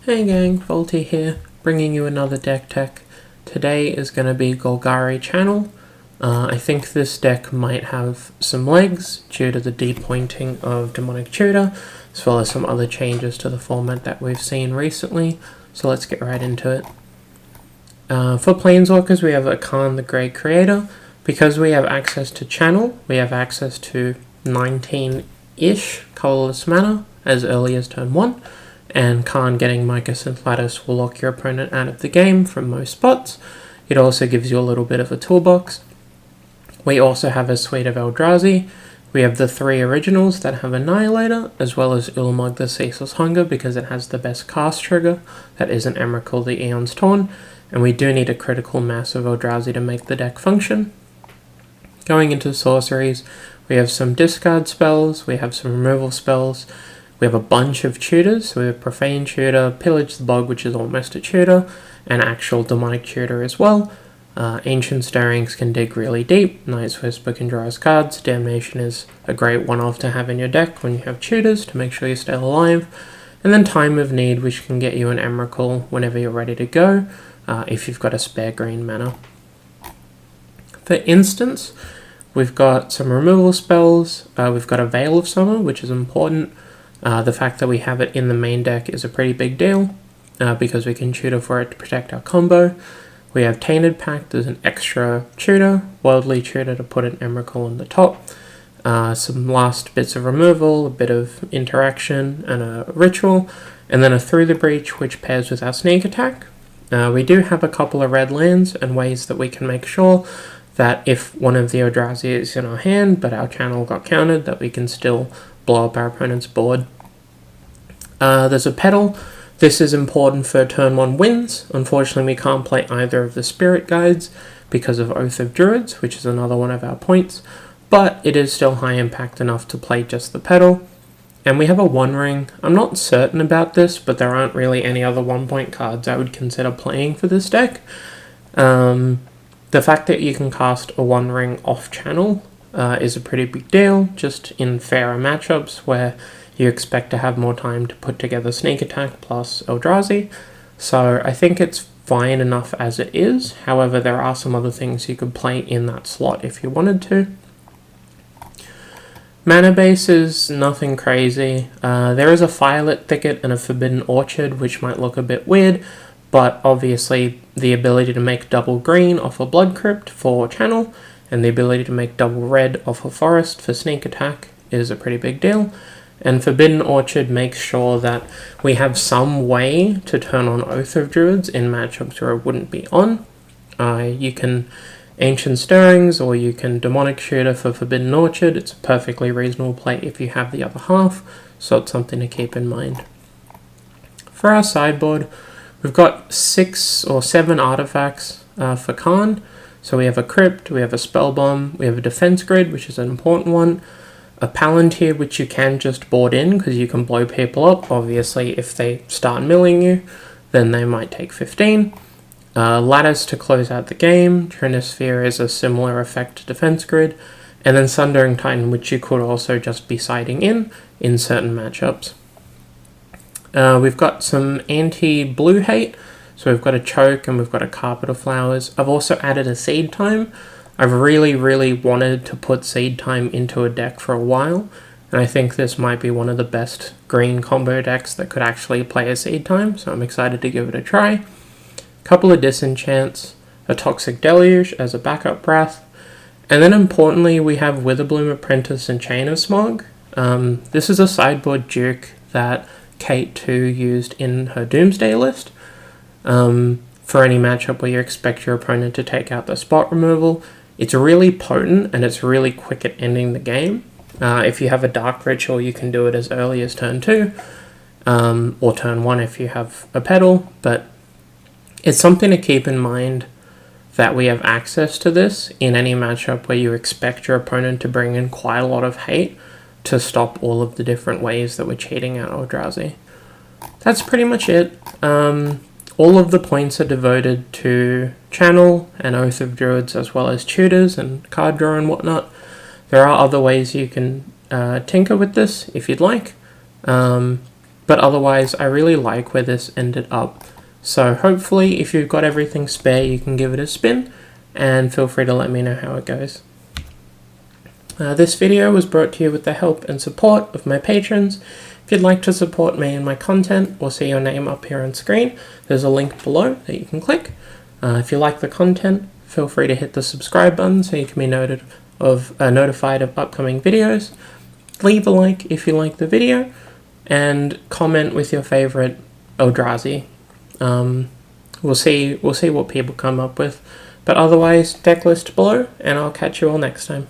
Hey gang, Voltie here, bringing you another deck tech. Today is going to be Golgari Channel. I think this deck might have some legs due to the depointing of Demonic Tutor, as well as some other changes to the format that we've seen recently, so let's get right into it. For Planeswalkers, we have Akan the Great Creator. Because we have access to Channel, we have access to 19-ish colorless mana as early as turn 1. And Khan getting Mycosynth Lattice will lock your opponent out of the game from most spots. It also gives you a little bit of a toolbox. We also have a suite of Eldrazi. We have the 3 originals that have Annihilator, as well as Ulamog the Ceaseless Hunger because it has the best cast trigger, that isn't Emrakul the Aeon's Torn, and we do need a critical mass of Eldrazi to make the deck function. Going into sorceries, we have some discard spells, we have some removal spells. We have a bunch of tutors, so we have Profane Tutor, Pillage the Bog, which is almost a tutor, and actual Demonic Tutor as well. Ancient Stirrings can dig really deep, Night's Whisper can draw us cards, Damnation is a great one-off to have in your deck when you have tutors to make sure you stay alive, and then Time of Need, which can get you an Emrakul whenever you're ready to go, if you've got a spare green mana. For instance, we've got some removal spells, we've got a Veil of Summer, which is important. The fact that we have it in the main deck is a pretty big deal, because we can tutor for it to protect our combo. We have Tainted Pact as an extra tutor, Worldly Tutor to put an Emrakul on the top, some last bits of removal, a bit of interaction, and a ritual, and then a Through the Breach, which pairs with our Sneak Attack. We do have a couple of red lands and ways that we can make sure that if one of the Eldrazi is in our hand, but our channel got countered, that we can still blow up our opponent's board. There's a Petal. This is important for turn 1 wins. Unfortunately, we can't play either of the Spirit Guides because of Oath of Druids, which is another one of our points, but it is still high impact enough to play just the Petal. And we have a One Ring. I'm not certain about this, but there aren't really any other 1-point cards I would consider playing for this deck. The fact that you can cast a One Ring off channel is a pretty big deal, just in fairer matchups where you expect to have more time to put together Sneak Attack plus Eldrazi. So I think it's fine enough as it is. However, there are some other things you could play in that slot if you wanted to. Mana base is nothing crazy. There is a Firelit Thicket and a Forbidden Orchard, which might look a bit weird, but obviously the ability to make double green off a Blood Crypt for channel, and the ability to make double red off a forest for sneak attack is a pretty big deal. And Forbidden Orchard makes sure that we have some way to turn on Oath of Druids in matchups where it wouldn't be on. You can Ancient Stirrings, or you can Demonic Tutor for Forbidden Orchard. It's a perfectly reasonable play if you have the other half, so it's something to keep in mind. For our sideboard, we've got 6 or 7 artifacts for Khan. So we have a Crypt, we have a Spell Bomb, we have a Defense Grid, which is an important one, a Palantir, which you can just board in because you can blow people up. Obviously, if they start milling you, then they might take 15. Lattice to close out the game, Trinisphere is a similar effect to Defense Grid, and then Sundering Titan, which you could also just be siding in certain matchups. We've got some anti-blue hate. So we've got a Choke and we've got a Carpet of Flowers. I've also added a Seed Time. I've really wanted to put Seed Time into a deck for a while, and I think this might be one of the best green combo decks that could actually play a Seed Time, so I'm excited to give it a try. Couple of Disenchants, a Toxic Deluge as a backup Wrath, and then importantly we have Witherbloom Apprentice and Chain of Smog. This is a sideboard duke that Kate 2 used in her Doomsday list. For any matchup where you expect your opponent to take out the spot removal. It's really potent and it's really quick at ending the game. If you have a Dark Ritual, you can do it as early as turn 2, or turn 1 if you have a Petal, but it's something to keep in mind that we have access to this in any matchup where you expect your opponent to bring in quite a lot of hate to stop all of the different ways that we're cheating out Eldrazi. That's pretty much it. All of the points are devoted to Channel and Oath of Druids, as well as tutors and card draw and whatnot. There are other ways you can tinker with this if you'd like, but but otherwise I really like where this ended up. So hopefully if you've got everything spare you can give it a spin, and feel free to let me know how it goes. This video was brought to you with the help and support of my patrons. If you'd like to support me and my content or see your name up here on screen, there's a link below that you can click. If you like the content, feel free to hit the subscribe button so you can be notified of upcoming videos. Leave a like if you like the video, and comment with your favorite Eldrazi. We'll see what people come up with. But otherwise, deck list below, and I'll catch you all next time.